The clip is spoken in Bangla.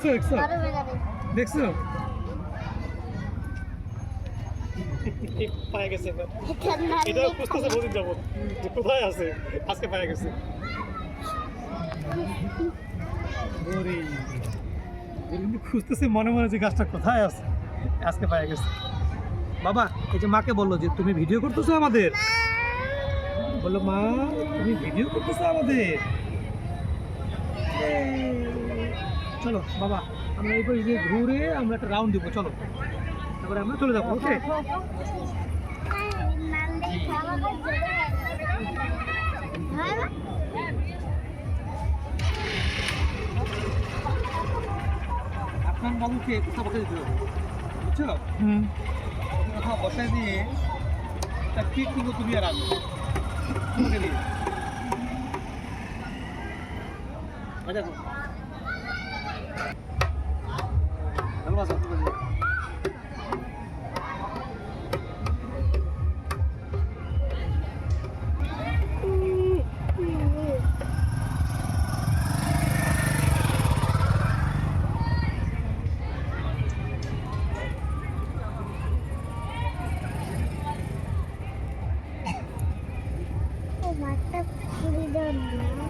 দেখছো দেখছো দেখছো পায়ে গেছে এবার। এটাও খুঁজতেছে বহুদিন যাবত যে কোথায় আছে, আজকে পায়ে গেছে। গৌরী কিন্তু খুঁজতেছে মনে মনে যে গাছটা কোথায় আছে, আজকে পায়ে গেছে। বাবা এই যে মাকে বললো যে তুমি ভিডিও করতেছো আমাদের, বললো মা তুমি ভিডিও করতেছো আমাদের। চলো বাবা আমরা এই পাশে ঘুরে আমরা একটা রাউন্ড দিব, চলো তারপরে আমরা চলে যাবো। ওকে আপনার বাবুকে কোথাও বসে দিতে হবে, বুঝছো? কোথাও বসায় দিয়ে একটা কেক কিন্তু তুমি আর আমি তোমাকে দিয়ে দেখো ভালো আছে। মাঠটা পুরি দাও না।